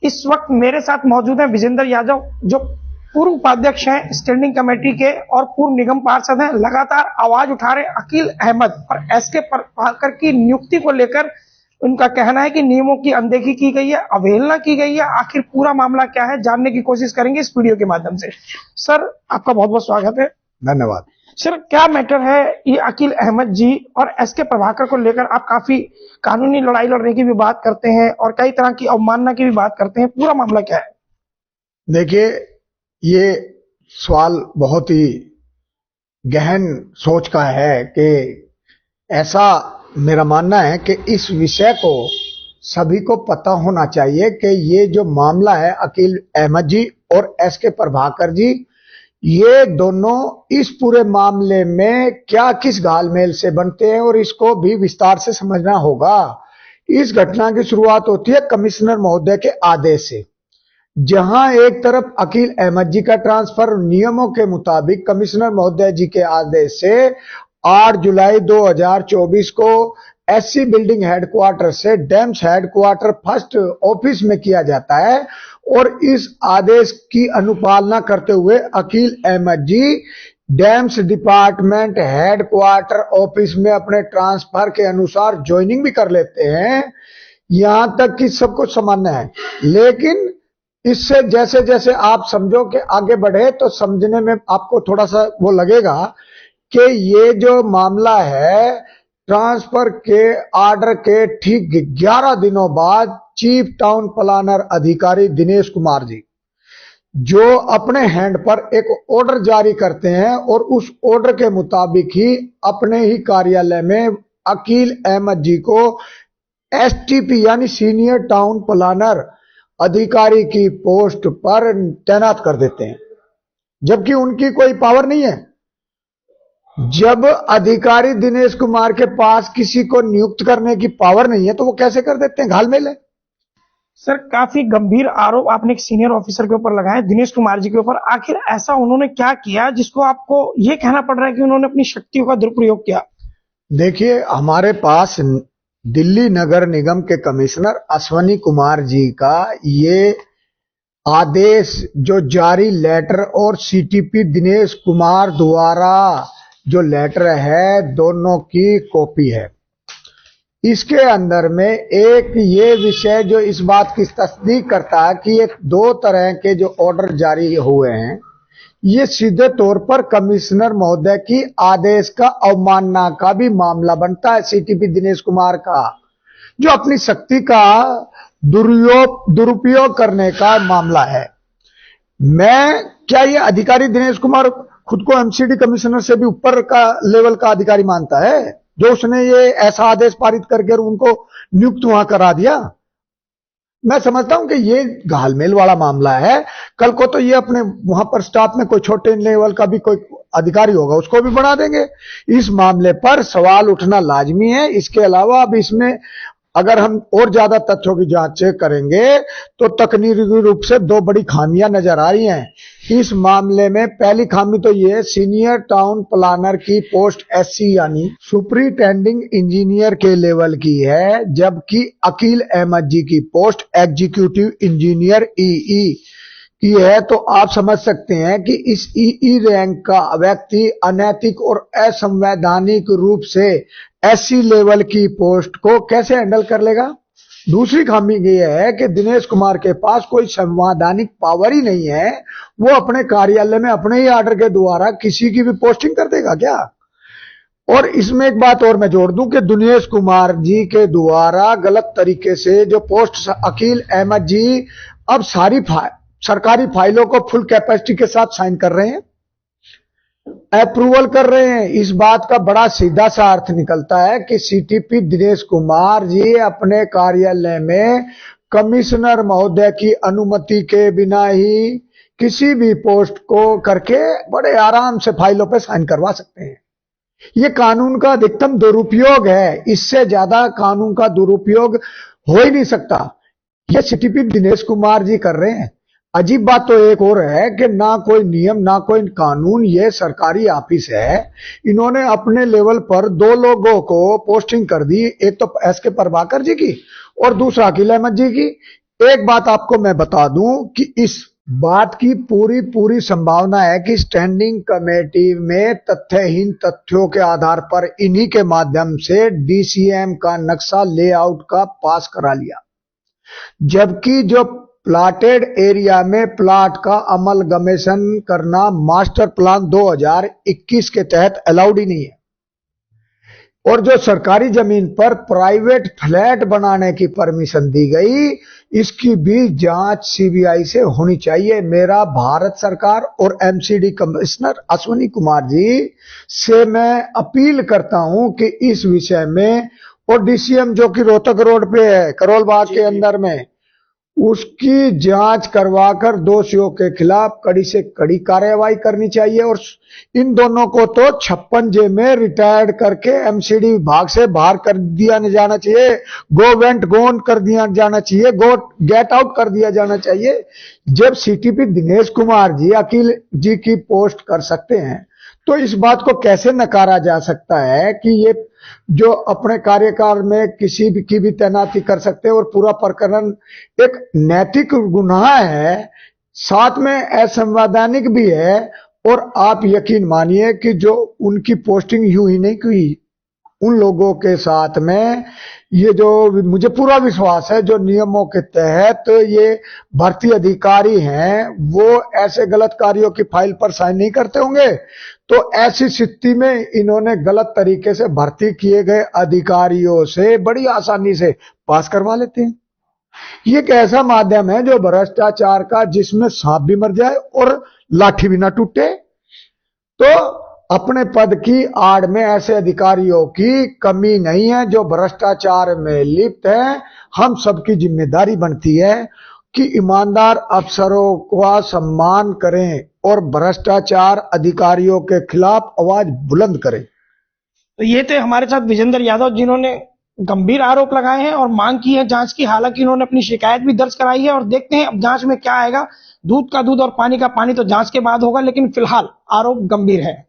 इस वक्त मेरे साथ मौजूद हैं विजेंद्र यादव, जो पूर्व उपाध्यक्ष हैं स्टैंडिंग कमेटी के और पूर्व निगम पार्षद हैं। लगातार आवाज उठा रहे अकील अहमद और एसके प्रभाकर की नियुक्ति को लेकर। उनका कहना है कि नियमों की अनदेखी की गई है, अवहेलना की गई है। आखिर पूरा मामला क्या है, जानने की कोशिश करेंगे इस वीडियो के माध्यम से। सर, आपका बहुत बहुत स्वागत है। धन्यवाद। सर, क्या मैटर है ये अकील अहमद जी और एसके प्रभाकर को लेकर? आप काफी कानूनी लड़ाई लड़ने की भी बात करते हैं और कई तरह की अवमानना की भी बात करते हैं। पूरा मामला क्या है? देखिए, ये सवाल बहुत ही गहन सोच का है कि ऐसा मेरा मानना है कि इस विषय को सभी को पता होना चाहिए कि ये जो मामला है अकील अहमद जी और एसके प्रभाकर जी, ये दोनों इस पूरे मामले में क्या किस घालमेल से बनते हैं और इसको भी विस्तार से समझना होगा। इस घटना की शुरुआत होती है कमिश्नर महोदय के आदेश से, जहां एक तरफ अकील अहमद जी का ट्रांसफर नियमों के मुताबिक कमिश्नर महोदय जी के आदेश से 8 जुलाई 2024 को एससी बिल्डिंग हेडक्वार्टर से डेम्स हेडक्वार्टर फर्स्ट ऑफिस में किया जाता है और इस आदेश की अनुपालना करते हुए अकील अहमद जी डेम्स डिपार्टमेंट हेडक्वार्टर ऑफिस में अपने ट्रांसफर के अनुसार ज्वाइनिंग भी कर लेते हैं। यहां तक कि सब कुछ सामान्य है, लेकिन इससे जैसे जैसे आप समझो कि आगे बढ़े तो समझने में आपको थोड़ा सा वो लगेगा कि ये जो मामला है ट्रांसफर के ऑर्डर के ठीक 11 दिनों बाद चीफ टाउन प्लानर अधिकारी दिनेश कुमार जी, जो अपने हैंड पर एक ऑर्डर जारी करते हैं और उस ऑर्डर के मुताबिक ही अपने ही कार्यालय में अकील अहमद जी को एसटीपी यानी सीनियर टाउन प्लानर अधिकारी की पोस्ट पर तैनात कर देते हैं, जबकि उनकी कोई पावर नहीं है। जब अधिकारी दिनेश कुमार के पास किसी को नियुक्त करने की पावर नहीं है तो वो कैसे कर देते हैं? घालमेल है। सर, काफी गंभीर आरोप आपने एक सीनियर ऑफिसर के ऊपर लगाए, दिनेश कुमार जी के ऊपर। आखिर ऐसा उन्होंने क्या किया जिसको आपको ये कहना पड़ रहा है कि उन्होंने अपनी शक्तियों का दुरुपयोग किया? देखिए, हमारे पास दिल्ली नगर निगम के कमिश्नर अश्वनी कुमार जी का ये आदेश जो जारी लेटर और सीटीपी दिनेश कुमार द्वारा जो लेटर है, दोनों की कॉपी है। इसके अंदर में एक ये विषय जो इस बात की तस्दीक करता है कि ये 2 तरह के जो ऑर्डर जारी हुए हैं, ये सीधे तौर पर कमिश्नर महोदय की आदेश का अवमानना का भी मामला बनता है। सीटीपी दिनेश कुमार का जो अपनी शक्ति का दुरुपयोग करने का मामला है। क्या ये अधिकारी दिनेश कुमार खुद को एमसीडी कमिश्नर से भी ऊपर का लेवल का अधिकारी मानता है, जो उसने ये ऐसा आदेश पारित करके उनको नियुक्त वहां करा दिया? मैं समझता हूं कि ये घालमेल वाला मामला है। कल को तो ये अपने वहां पर स्टाफ में कोई छोटे लेवल का भी कोई अधिकारी होगा, उसको भी बढ़ा देंगे। इस मामले पर सवाल उठना लाजमी है। इसके अलावा अब इसमें अगर हम और ज्यादा तथ्यों की जांच करेंगे तो तकनीकी रूप से 2 बड़ी खामियां नजर आ रही हैं इस मामले में। पहली खामी तो ये सीनियर टाउन प्लानर की पोस्ट एससी यानी सुपरिटेंडिंग इंजीनियर के लेवल की है, जबकि अकील अहमद जी की पोस्ट एग्जीक्यूटिव इंजीनियर ईई की है। तो आप समझ सकते हैं कि इस ईई रैंक का व्यक्ति अनैतिक और असंवैधानिक रूप से एससी लेवल की पोस्ट को कैसे हैंडल कर लेगा। दूसरी खामी यह है कि दिनेश कुमार के पास कोई संवैधानिक पावर ही नहीं है। वो अपने कार्यालय में अपने ही ऑर्डर के द्वारा किसी की भी पोस्टिंग कर देगा क्या? और इसमें एक बात और मैं जोड़ दूं कि दिनेश कुमार जी के द्वारा गलत तरीके से जो पोस्ट अकील अहमद जी अब सारी सरकारी फाइलों को फुल कैपेसिटी के साथ साइन कर रहे हैं, अप्रूवल कर रहे हैं। इस बात का बड़ा सीधा सा अर्थ निकलता है कि सीटीपी दिनेश कुमार जी अपने कार्यालय में कमिश्नर महोदय की अनुमति के बिना ही किसी भी पोस्ट को करके बड़े आराम से फाइलों पे साइन करवा सकते हैं। ये कानून का अधिकतम दुरुपयोग है। इससे ज्यादा कानून का दुरुपयोग हो ही नहीं सकता। ये सीटीपी दिनेश कुमार जी कर रहे हैं। अजीब बात तो एक और है कि ना कोई नियम ना कोई कानून, ये सरकारी ऑफिस है। इन्होंने अपने लेवल पर 2 लोगों को पोस्टिंग कर दी, एक तो एसके प्रभाकर जी की और दूसरा अकील अहमद जी की। एक बात आपको मैं बता दूं कि इस बात की पूरी पूरी संभावना है कि स्टैंडिंग कमेटी में तथ्यहीन तथ्यों के आधार पर इन्हीं के माध्यम से डीसीएम का नक्शा लेआउट का पास करा लिया, जबकि जो प्लाटेड एरिया में प्लाट का अमलगमेशन करना मास्टर प्लान 2021 के तहत अलाउड ही नहीं है, और जो सरकारी जमीन पर प्राइवेट फ्लैट बनाने की परमिशन दी गई, इसकी भी जांच सीबीआई से होनी चाहिए। मेरा भारत सरकार और एमसीडी कमिश्नर अश्विनी कुमार जी से मैं अपील करता हूं कि इस विषय में, और डीसीएम जो कि रोहतक रोड पे है, करोल बाग के अंदर में, उसकी जांच करवाकर दोषियों के खिलाफ कड़ी से कड़ी कार्रवाई करनी चाहिए। और इन दोनों को तो 56 जे में रिटायर्ड करके एमसीडी विभाग से बाहर कर दिया जाना चाहिए, गो वेंट गोन कर दिया जाना चाहिए, गो गेट आउट कर दिया जाना चाहिए। जब सीटीपी दिनेश कुमार जी अकील जी की पोस्ट कर सकते हैं, तो इस बात को कैसे नकारा जा सकता है कि ये जो अपने कार्यकाल में किसी भी की भी तैनाती कर सकते हैं, और पूरा प्रकरण एक नैतिक गुनाह है, साथ में असंवैधानिक भी है। और आप यकीन मानिए कि जो उनकी पोस्टिंग यूं ही नहीं की, उन लोगों के साथ में ये जो मुझे पूरा विश्वास है जो नियमों के तहत ये भर्ती अधिकारी हैं, वो ऐसे गलत कार्यों की फाइल पर साइन नहीं करते होंगे। तो ऐसी स्थिति में इन्होंने गलत तरीके से भर्ती किए गए अधिकारियों से बड़ी आसानी से पास करवा लेते हैं। ये एक ऐसा माध्यम है जो भ्रष्टाचार का, जिसमें सांप भी मर जाए और लाठी भी ना टूटे। तो अपने पद की आड़ में ऐसे अधिकारियों की कमी नहीं है जो भ्रष्टाचार में लिप्त है। हम सबकी जिम्मेदारी बनती है कि ईमानदार अफसरों का सम्मान करें और भ्रष्टाचार अधिकारियों के खिलाफ आवाज बुलंद करें। तो ये थे हमारे साथ विजेंद्र यादव, जिन्होंने गंभीर आरोप लगाए हैं और मांग की है जांच की। हालांकि इन्होंने अपनी शिकायत भी दर्ज कराई है और देखते हैं अब जांच में क्या आएगा। दूध का दूध और पानी का पानी तो जांच के बाद होगा, लेकिन फिलहाल आरोप गंभीर है।